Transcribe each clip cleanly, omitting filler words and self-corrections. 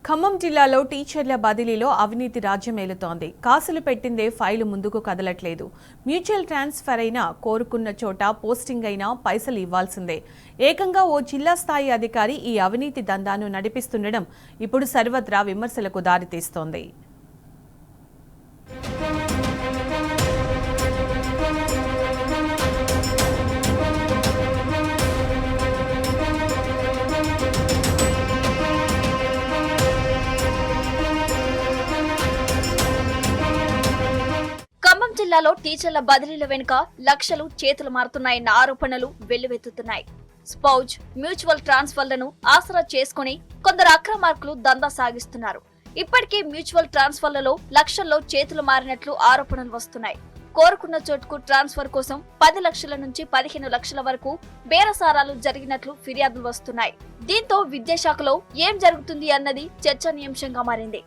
ఖమ్మం జిల్లాలో టీచర్ల బదిలీలో అవినీతి రాజ్యమేలుతోంది. కాసులు పెట్టిందే ఫైలు ముందుకు కదలట్లేదు. మ్యూచువల్ ట్రాన్స్ఫర్ అయినా కోరుకున్న చోట పోస్టింగ్ అయినా పైసలు ఇవ్వాల్సిందే. ఏకంగా ఓ జిల్లా స్థాయి అధికారి ఈ అవినీతి దందాను నడిపిస్తుండడం ఇప్పుడు సర్వత్రా విమర్శలకు దారితీస్తోంది. ఖమ్మం జిల్లాలో టీచర్ల బదిలీల వెనుక లక్షలు చేతులు మారుతున్నాయన్న ఆరోపణలు వెల్లువెత్తుతున్నాయి. స్పౌజ్, మ్యూచువల్ ట్రాన్స్ఫర్లను ఆసరా చేసుకుని కొందరు అక్రమార్కులు దందా సాగిస్తున్నారు. ఇప్పటికే మ్యూచువల్ ట్రాన్స్ఫర్లలో లక్షల్లో చేతులు మారినట్లు ఆరోపణలు వస్తున్నాయి. కోరుకున్న చోటుకు ట్రాన్స్ఫర్ కోసం 10 లక్షల నుంచి 15 లక్షల వరకు బేరసారాలు జరిగినట్లు ఫిర్యాదులు వస్తున్నాయి. దీంతో విద్యాశాఖలో ఏం జరుగుతుంది అన్నది చర్చనీయాంశంగా మారింది.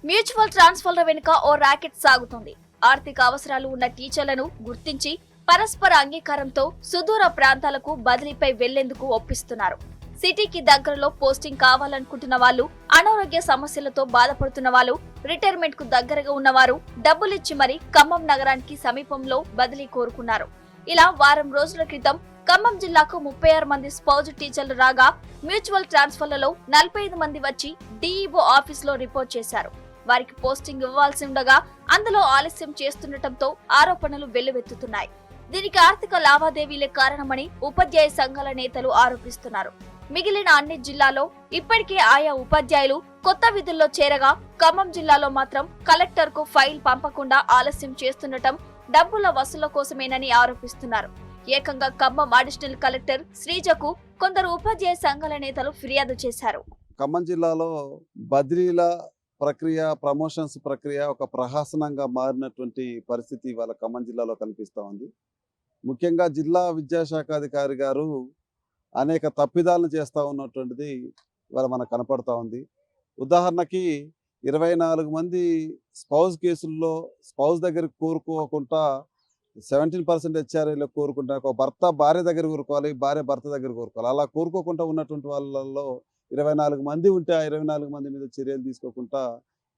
మ్యూచువల్ ట్రాన్స్ఫర్ల వెనుక ఓ ర్యాకెట్ సాగుతోంది. ఆర్థిక అవసరాలు ఉన్న టీచర్లను గుర్తించి పరస్పర అంగీకారంతో సుదూర ప్రాంతాలకు బదిలీపై వెళ్లేందుకు ఒప్పిస్తున్నారు. సిటీకి దగ్గరలో పోస్టింగ్ కావాలనుకుంటున్న వాళ్ళు, అనారోగ్య సమస్యలతో బాధపడుతున్న వాళ్ళు, రిటైర్మెంట్ కు దగ్గరగా ఉన్నవారు డబ్బులిచ్చి మరీ ఖమ్మం నగరానికి సమీపంలో బదిలీ కోరుకున్నారు. ఇలా వారం రోజుల క్రితం ఖమ్మం జిల్లాకు 36 మంది స్పౌజ్ టీచర్లు రాగా మ్యూచువల్ ట్రాన్స్ఫర్లలో 45 మంది వచ్చి డీఈఓ ఆఫీసులో రిపోర్ట్ చేశారు. వారికి పోస్టింగ్ ఇవ్వాల్సి ఉండగా అందులో ఆలస్యం చేస్తుండటంతో ఆరోపణలు వెల్లువెత్తుతున్నాయి. దీనికి ఆర్థిక లావాదేవీలే కారణమని ఉపాధ్యాయ సంఘాల నేతలు ఆరోపిస్తున్నారు. మిగిలిన అన్ని జిల్లాలో ఇప్పటికే ఆయా ఉపాధ్యాయులు కొత్త విధుల్లో చేరగా ఖమ్మం జిల్లాలో మాత్రం కలెక్టర్ కు ఫైల్ పంపకుండా ఆలస్యం చేస్తుండటం డబ్బుల వసూళ్ల కోసమేనని ఆరోపిస్తున్నారు. ఏకంగా ఖమ్మం అడిషనల్ కలెక్టర్ శ్రీజకు కొందరు ఉపాధ్యాయ సంఘాల నేతలు ఫిర్యాదు చేశారు. ఖమ్మం జిల్లాలో బదిలీల ప్రక్రియ, ప్రమోషన్స్ ప్రక్రియ ఒక ప్రహసనంగా మారినటువంటి పరిస్థితి ఇవాళ ఖమ్మం జిల్లాలో కనిపిస్తూ ఉంది. ముఖ్యంగా జిల్లా విద్యాశాఖ అధికారి గారు అనేక తప్పిదాలను చేస్తూ ఉన్నటువంటిది ఇవాళ మనకు కనపడతా ఉంది. ఉదాహరణకి 24 మంది స్పౌజ్ కేసుల్లో స్పౌజ్ దగ్గరికి కోరుకోకుండా 17% హెచ్ఆర్ఏలో కోరుకుంటారు. ఒక భర్త భార్య దగ్గర కోరుకోవాలి, భార్య భర్త దగ్గర కోరుకోవాలి. అలా కోరుకోకుండా ఉన్నటువంటి వాళ్ళల్లో 24 మంది ఉంటే ఆ 24 మంది మీద చర్యలు తీసుకోకుండా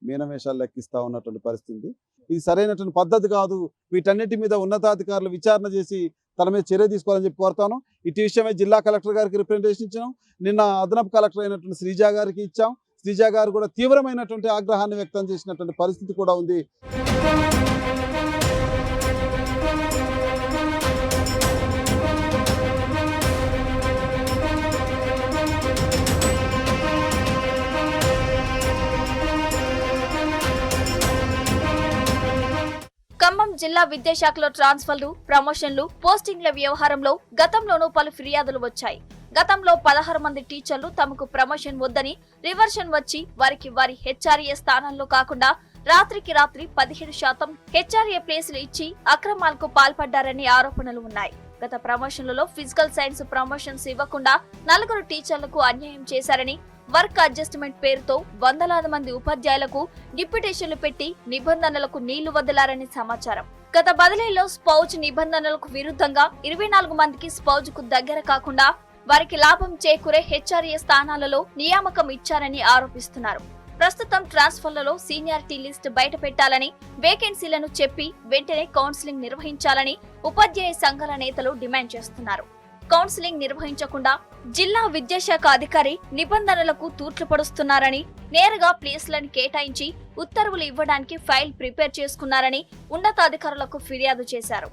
మీనమేషాలు లెక్కిస్తూ ఉన్నటువంటి పరిస్థితి. ఇది సరైనటువంటి పద్ధతి కాదు. వీటన్నిటి మీద ఉన్నతాధికారులు విచారణ చేసి తన మీద చర్య తీసుకోవాలని చెప్పి కోరుతాను. ఇటు విషయమై జిల్లా కలెక్టర్ గారికి రిప్రజెంటేషన్ ఇచ్చాం. నిన్న అదనపు కలెక్టర్ అయినటువంటి శ్రీజ గారికి ఇచ్చాం. శ్రీజ గారు కూడా తీవ్రమైనటువంటి ఆగ్రహాన్ని వ్యక్తం చేసినటువంటి పరిస్థితి కూడా ఉంది. ఖమ్మం జిల్లా విద్యాశాఖలో ట్రాన్స్ఫర్లు, ప్రమోషన్లు, పోస్టింగ్ల వ్యవహారంలో గతంలోనూ పలు ఫిర్యాదులు వచ్చాయి. గతంలో 16 మంది టీచర్లు తమకు ప్రమోషన్ వద్దని రివర్షన్ వచ్చి వారికి వారి హెచ్ఆర్ఏ స్థానాల్లో కాకుండా రాత్రికి రాత్రి 17% హెచ్ఆర్ఏ ప్లేసులు ఇచ్చి అక్రమాలకు పాల్పడ్డారని ఆరోపణలు ఉన్నాయి. గత ప్రమోషన్లలో ఫిజికల్ సైన్స్ ప్రమోషన్స్ ఇవ్వకుండా 4 టీచర్లకు అన్యాయం చేశారని, వర్క్ అడ్జస్ట్మెంట్ పేరుతో వందలాది మంది ఉపాధ్యాయులకు డిప్యుటేషన్లు పెట్టి నిబంధనలకు నీళ్లు వదిలారని సమాచారం. గత బదిలీలో స్పౌజ్ నిబంధనలకు విరుద్ధంగా 24 మందికి స్పౌజ్ కు దగ్గర కాకుండా వారికి లాభం చేకూరే హెచ్ఆర్ఏ స్థానాలలో నియామకం ఇచ్చారని ఆరోపిస్తున్నారు. ప్రస్తుతం ట్రాన్స్ఫర్లలో సీనియారిటీ లిస్ట్ బయట పెట్టాలని, వేకెన్సీలను చెప్పి వెంటనే కౌన్సిలింగ్ నిర్వహించాలని ఉపాధ్యాయ సంఘాల నేతలు డిమాండ్ చేస్తున్నారు. కౌన్సిలింగ్ నిర్వహించకుండా జిల్లా విద్యాశాఖ అధికారి నిబంధనలకు తూట్లు పడుస్తున్నారని, నేరుగా ప్లేస్లను కేటాయించి ఉత్తర్వులు ఇవ్వడానికి ఫైల్ ప్రిపేర్ చేసుకున్నారని ఉన్నతాధికారులకు ఫిర్యాదు చేశారు.